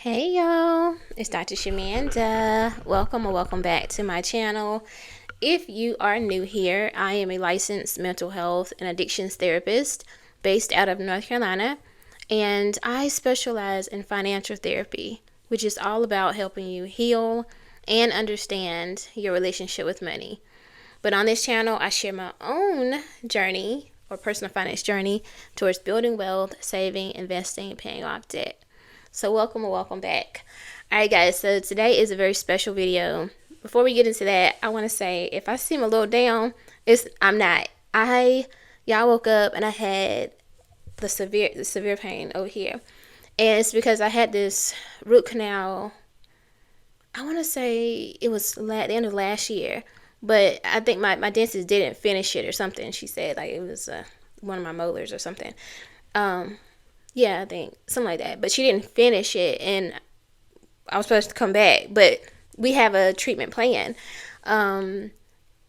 Hey y'all, it's Dr. Shamanda. Welcome or welcome back to my channel. If you are new here, I am a licensed mental health and addictions therapist based out of North Carolina, and I specialize in financial therapy, which is all about helping you heal and understand your relationship with money. But on this channel, I share my own journey or personal finance journey towards building wealth, saving, investing, and paying off debt. So welcome or welcome back. Alright guys, so today is a very special video. Before we get into that, I want to say if I seem a little down, I'm not. Y'all woke up and I had the severe pain over here. And it's because I had this root canal. I want to say it was the end of last year, but I think my dentist didn't finish it or something. She said like it was one of my molars or something. Yeah, I think something like that. But she didn't finish it, and I was supposed to come back. But we have a treatment plan. And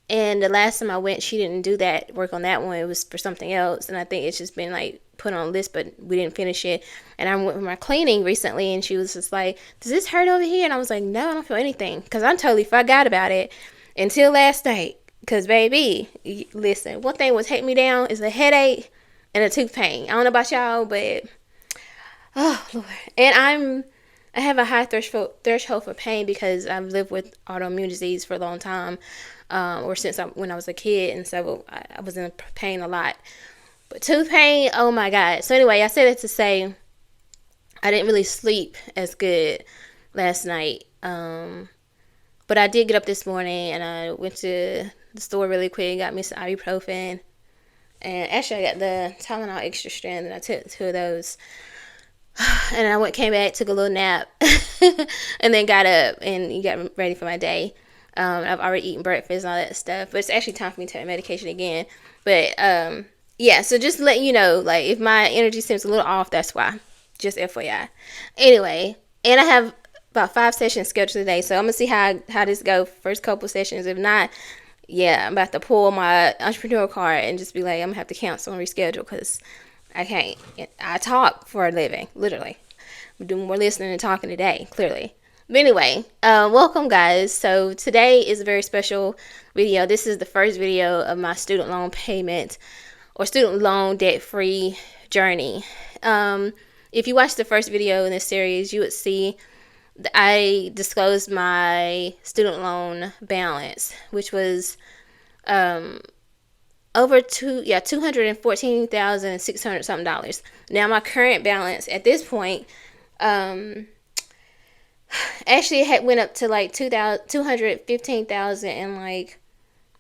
the last time I went, she didn't do that work on that one. It was for something else, and I think it's just been like put on a list, but we didn't finish it. And I went for my cleaning recently, and she was just like, "Does this hurt over here?" And I was like, "No, I don't feel anything," because I totally forgot about it until last night. Because baby, listen, one thing would take me down is a headache and a tooth pain. I don't know about y'all, but oh Lord. And I have a high threshold for pain because I've lived with autoimmune disease for a long time, or when I was a kid, and so I was in pain a lot. But tooth pain, oh my God. So anyway, I said it to say I didn't really sleep as good last night. But I did get up this morning and I went to the store really quick, got me some ibuprofen, and actually I got the Tylenol extra strength, and I took 2 of those. And I came back, took a little nap, and then got up and got ready for my day. I've already eaten breakfast and all that stuff, but it's actually time for me to take medication again. But yeah, so just letting you know, like if my energy seems a little off, that's why. Just FYI. Anyway, and I have about 5 sessions scheduled today, so I'm gonna see how this go. First couple sessions, if not, yeah, I'm about to pull my entrepreneur card and just be like, I'm gonna have to cancel and reschedule because I can't. I talk for a living, literally. I'm doing more listening and talking today, clearly. But anyway, welcome guys. So today is a very special video. This is the first video of my student loan payment or student loan debt-free journey. If you watched the first video in this series, you would see that I disclosed my student loan balance, which was over $214,600 something dollars. Now my current balance at this point, actually it went up to like 215,000 and like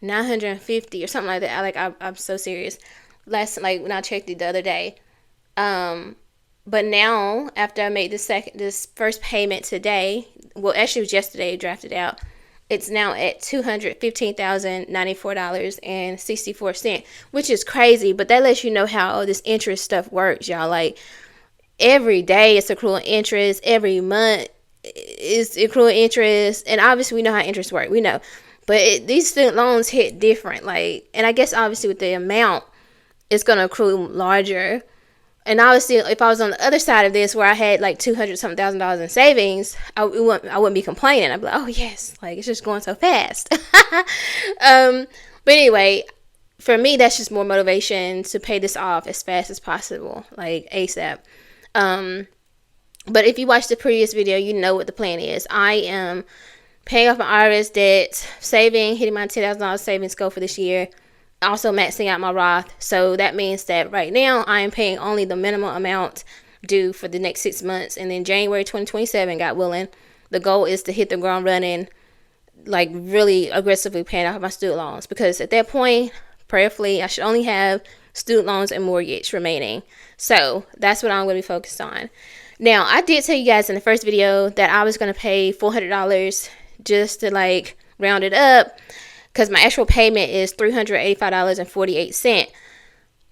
950 or something like that. I'm so serious. When I checked it the other day, but now after I made this first payment today, well actually it was yesterday, drafted out. It's now at $215,094.64, which is crazy, but that lets you know how all this interest stuff works, y'all. Like every day it's accruing interest, every month is accruing interest, and obviously we know how interest work. We know, but these student loans hit different. Like, and I guess obviously with the amount, it's gonna accrue larger. And obviously, if I was on the other side of this, where I had like $200,000 in savings, I wouldn't be complaining. I'd be like, oh yes, like it's just going so fast. But anyway, for me, that's just more motivation to pay this off as fast as possible, like ASAP. But if you watched the previous video, you know what the plan is. I am paying off my IRS debt, hitting my $10,000 savings goal for this year. Also maxing out my Roth. So that means that right now I am paying only the minimum amount due for the next 6 months. And then January 2027, God willing, the goal is to hit the ground running, like really aggressively paying off my student loans. Because at that point, prayerfully, I should only have student loans and mortgage remaining. So that's what I'm going to be focused on. Now, I did tell you guys in the first video that I was going to pay $400 just to like round it up, because my actual payment is $385.48.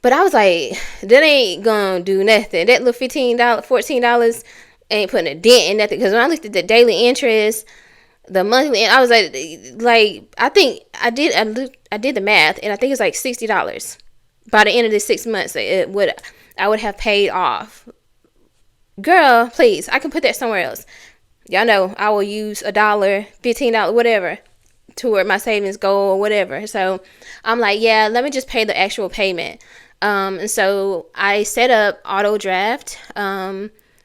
But I was like, that ain't gonna do nothing. That little $14 ain't putting a dent in nothing. Because when I looked at the daily interest, the monthly, I was like I think I did the math, and I think it's like $60 by the end of the 6 months. I would have paid off girl, please, I can put that somewhere else. Y'all know I will use $1, $15, whatever, toward my savings goal or whatever. So I'm like, yeah, let me just pay the actual payment. And so I set up auto draft,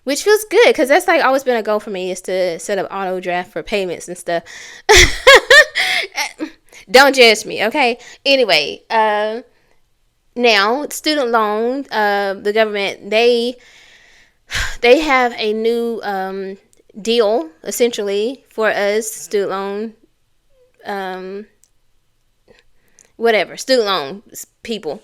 which feels good because that's like always been a goal for me, is to set up auto draft for payments and stuff. Don't judge me, okay? Anyway, now student loan, the government, they have a new deal essentially for us student loan student loan people.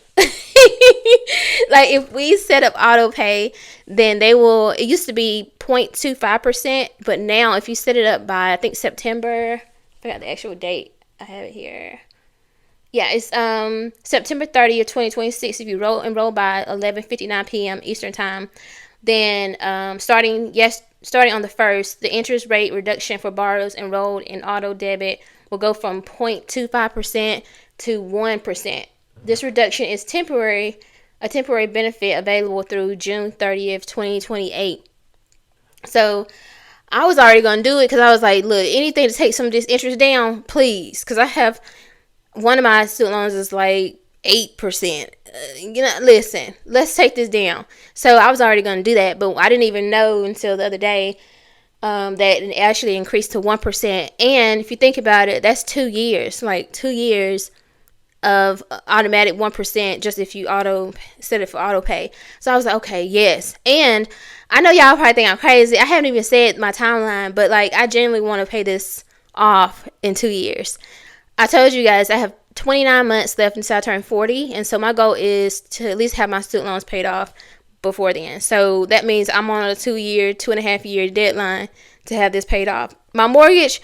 Like if we set up AutoPay, then they will, it used to be 0.25%, but now if you set it up by, I think September, I forgot the actual date, I have it here. Yeah, it's September 30th, 2026. If you enroll by 11:59 p.m. Eastern time, then starting on the 1st, the interest rate reduction for borrowers enrolled in auto debit will go from 0.25% to 1%. This reduction is a temporary benefit available through June 30th, 2028. So I was already going to do it because I was like, look, anything to take some of this interest down, please. Because I have, one of my student loans is like 8%. Listen, let's take this down. So I was already going to do that, but I didn't even know until the other day that it actually increased to 1%. And if you think about it, that's 2 years, like 2 years of automatic 1% just if you set it for auto pay. So I was like, okay, yes. And I know y'all probably think I'm crazy. I haven't even said my timeline, but like I genuinely want to pay this off in 2 years. I told you guys I have 29 months left until I turn 40, and so my goal is to at least have my student loans paid off before then. So that means I'm on a 2.5 year deadline to have this paid off. My mortgage,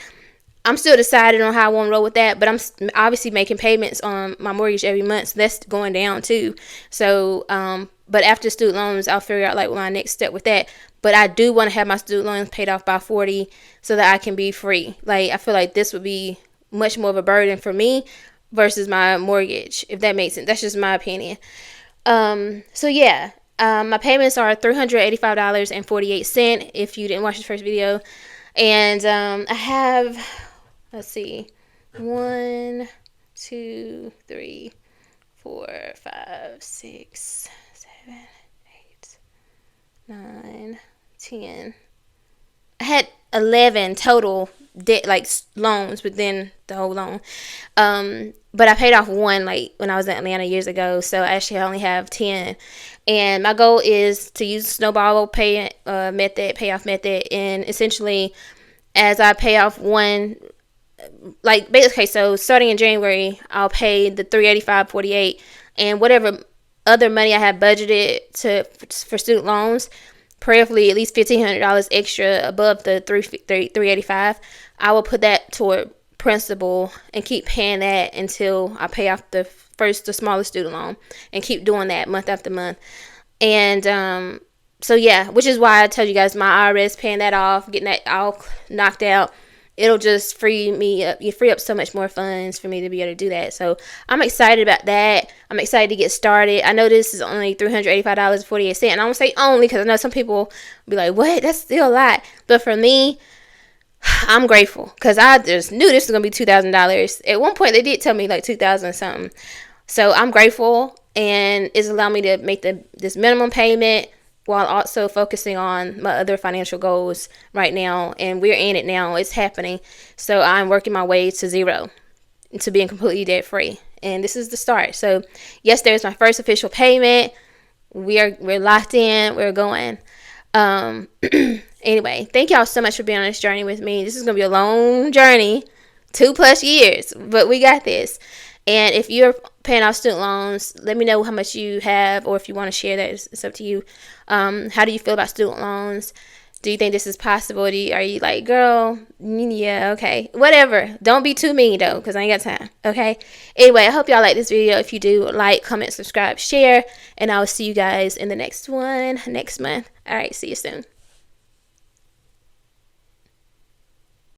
I'm still deciding on how I want to roll with that, but I'm obviously making payments on my mortgage every month, so that's going down too. So, but after student loans, I'll figure out like my next step with that. But I do want to have my student loans paid off by 40 so that I can be free. Like, I feel like this would be much more of a burden for me versus my mortgage, if that makes sense. That's just my opinion. So yeah, my payments are $385.48 if you didn't watch the first video. And I have, let's see, 1, 2, 3, 4, 5, 6, 7, 8, 9, 10. I had 11 total debt, like loans within the whole loan. But I paid off one like when I was in Atlanta years ago, so actually I only have 10. And my goal is to use snowball payoff method, and essentially as I pay off one, like basically, so starting in January, I'll pay the $385.48, and whatever other money I have budgeted for student loans, prayerfully at least $1,500 extra above the $385, I will put that toward principal and keep paying that until I pay off the smallest student loan, and keep doing that month after month. And so yeah, which is why I tell you guys my IRS, paying that off, getting that all knocked out, it'll just free up so much more funds for me to be able to do that. So I'm excited about that. I'm excited to get started. I know this is only $385.48, and I don't say only because I know some people be like, what? That's still a lot. But for me, I'm grateful because I just knew this was going to be $2,000. At one point, they did tell me like $2,000 something. So I'm grateful, and it's allowed me to make this minimum payment while also focusing on my other financial goals right now. And we're in it now. It's happening. So I'm working my way to zero, to being completely debt free. And this is the start. So yes, there's my first official payment. We're locked in. We're going. Anyway, thank y'all so much for being on this journey with me. This is going to be a long journey, 2+ years, but we got this. And if you're paying off student loans, let me know how much you have, or if you want to share that, it's up to you. How do you feel about student loans? Do you think this is possible? Are you like, girl, yeah, okay, whatever. Don't be too mean though, because I ain't got time. Okay. Anyway, I hope y'all like this video. If you do, like, comment, subscribe, share, and I will see you guys in the next one next month. All right, see you soon.